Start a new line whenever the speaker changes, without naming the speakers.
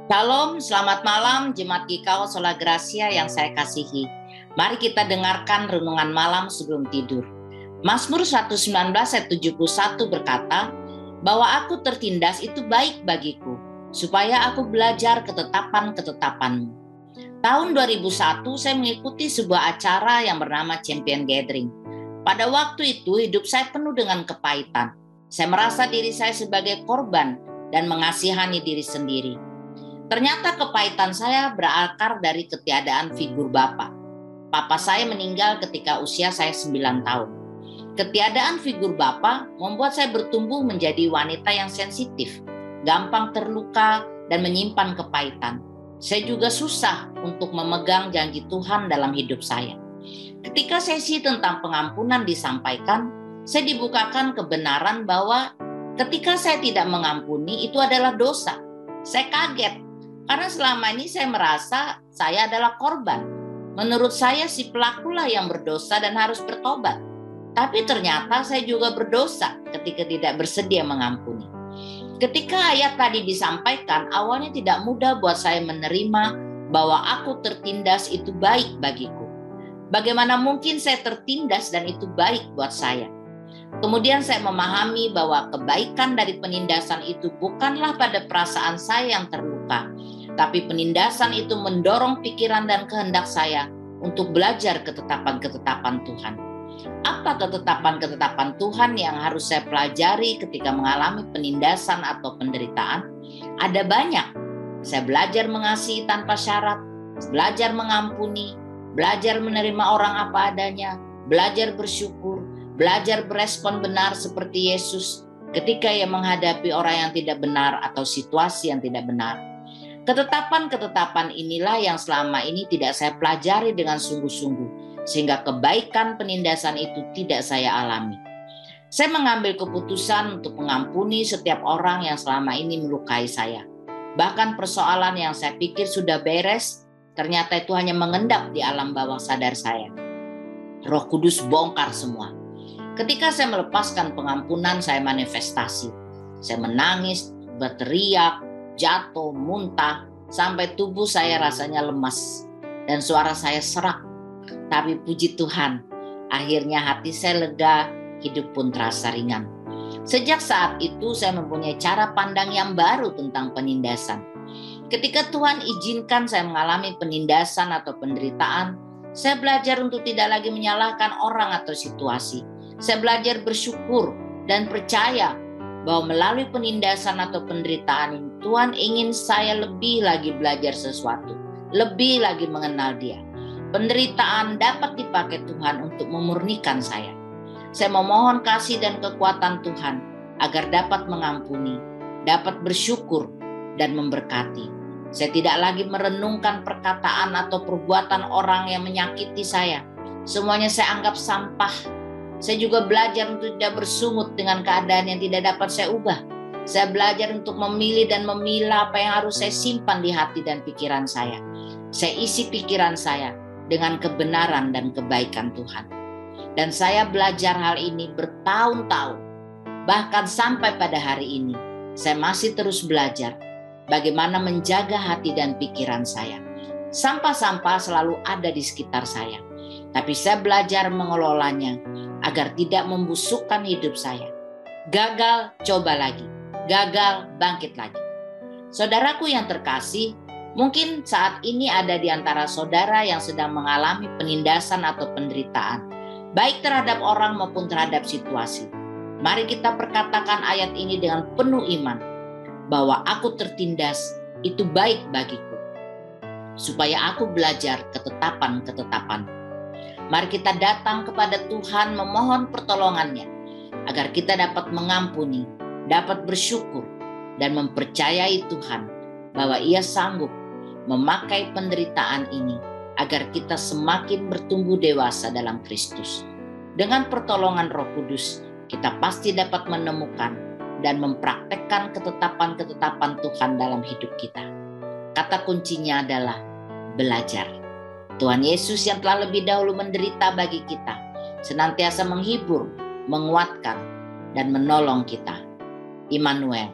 Shalom, selamat malam Jemaat GKO Sola Gracia yang saya kasihi. Mari kita dengarkan renungan malam sebelum tidur. Mazmur 119 ayat 71 berkata, bahwa aku tertindas itu baik bagiku, supaya aku belajar ketetapan-ketetapanmu. Tahun 2001 saya mengikuti sebuah acara yang bernama Champion Gathering. Pada waktu itu hidup saya penuh dengan kepahitan. Saya merasa diri saya sebagai korban dan mengasihani diri sendiri. Ternyata kepahitan saya berakar dari ketiadaan figur Bapak. Papa saya meninggal ketika usia saya 9 tahun. Ketiadaan figur Bapak membuat saya bertumbuh menjadi wanita yang sensitif, gampang terluka dan menyimpan kepahitan. Saya juga susah untuk memegang janji Tuhan dalam hidup saya. Ketika sesi tentang pengampunan disampaikan, saya dibukakan kebenaran bahwa ketika saya tidak mengampuni itu adalah dosa. Saya kaget. Karena selama ini saya merasa saya adalah korban. Menurut saya si pelakulah yang berdosa dan harus bertobat. Tapi ternyata saya juga berdosa ketika tidak bersedia mengampuni. Ketika ayat tadi disampaikan, awalnya tidak mudah buat saya menerima bahwa aku tertindas itu baik bagiku. Bagaimana mungkin saya tertindas dan itu baik buat saya? Kemudian saya memahami bahwa kebaikan dari penindasan itu bukanlah pada perasaan saya yang terluka, tapi penindasan itu mendorong pikiran dan kehendak saya untuk belajar ketetapan-ketetapan Tuhan. Apa ketetapan-ketetapan Tuhan yang harus saya pelajari ketika mengalami penindasan atau penderitaan? Ada banyak. Saya belajar mengasihi tanpa syarat, belajar mengampuni, belajar menerima orang apa adanya, belajar bersyukur, belajar berespon benar seperti Yesus ketika ia menghadapi orang yang tidak benar atau situasi yang tidak benar. Ketetapan-ketetapan inilah yang selama ini tidak saya pelajari dengan sungguh-sungguh, sehingga kebaikan penindasan itu tidak saya alami. Saya mengambil keputusan untuk mengampuni setiap orang yang selama ini melukai saya. Bahkan persoalan yang saya pikir sudah beres, ternyata itu hanya mengendap di alam bawah sadar saya. Roh Kudus bongkar semua. Ketika saya melepaskan pengampunan, saya manifestasi. Saya menangis, berteriak, jatuh, muntah, sampai tubuh saya rasanya lemas dan suara saya serak. Tapi puji Tuhan, akhirnya hati saya lega, hidup pun terasa ringan. Sejak saat itu saya mempunyai cara pandang yang baru tentang penindasan. Ketika Tuhan izinkan saya mengalami penindasan atau penderitaan, saya belajar untuk tidak lagi menyalahkan orang atau situasi. Saya belajar bersyukur dan percaya bahwa melalui penindasan atau penderitaan ini, Tuhan ingin saya lebih lagi belajar sesuatu, lebih lagi mengenal Dia. Penderitaan dapat dipakai Tuhan untuk memurnikan saya. Saya memohon kasih dan kekuatan Tuhan agar dapat mengampuni, dapat bersyukur dan memberkati. Saya tidak lagi merenungkan perkataan atau perbuatan orang yang menyakiti saya. Semuanya saya anggap sampah. Saya juga belajar untuk tidak bersungut dengan keadaan yang tidak dapat saya ubah. Saya belajar untuk memilih dan memilah apa yang harus saya simpan di hati dan pikiran saya. Saya isi pikiran saya dengan kebenaran dan kebaikan Tuhan. Dan saya belajar hal ini bertahun-tahun. Bahkan sampai pada hari ini, saya masih terus belajar bagaimana menjaga hati dan pikiran saya. Sampah-sampah selalu ada di sekitar saya. Tapi saya belajar mengelolanya agar tidak membusukkan hidup saya. Gagal, coba lagi. Gagal, bangkit lagi. Saudaraku yang terkasih, mungkin saat ini ada di antara saudara yang sedang mengalami penindasan atau penderitaan, baik terhadap orang maupun terhadap situasi. Mari kita perkatakan ayat ini dengan penuh iman, bahwa aku tertindas itu baik bagiku, supaya aku belajar ketetapan-ketetapan. Mari kita datang kepada Tuhan memohon pertolongannya, agar kita dapat mengampuni, dapat bersyukur, dan mempercayai Tuhan bahwa Ia sanggup memakai penderitaan ini agar kita semakin bertumbuh dewasa dalam Kristus. Dengan pertolongan Roh Kudus, kita pasti dapat menemukan dan mempraktekkan ketetapan-ketetapan Tuhan dalam hidup kita. Kata kuncinya adalah belajar. Tuhan Yesus yang telah lebih dahulu menderita bagi kita, senantiasa menghibur, menguatkan, dan menolong kita. Immanuel,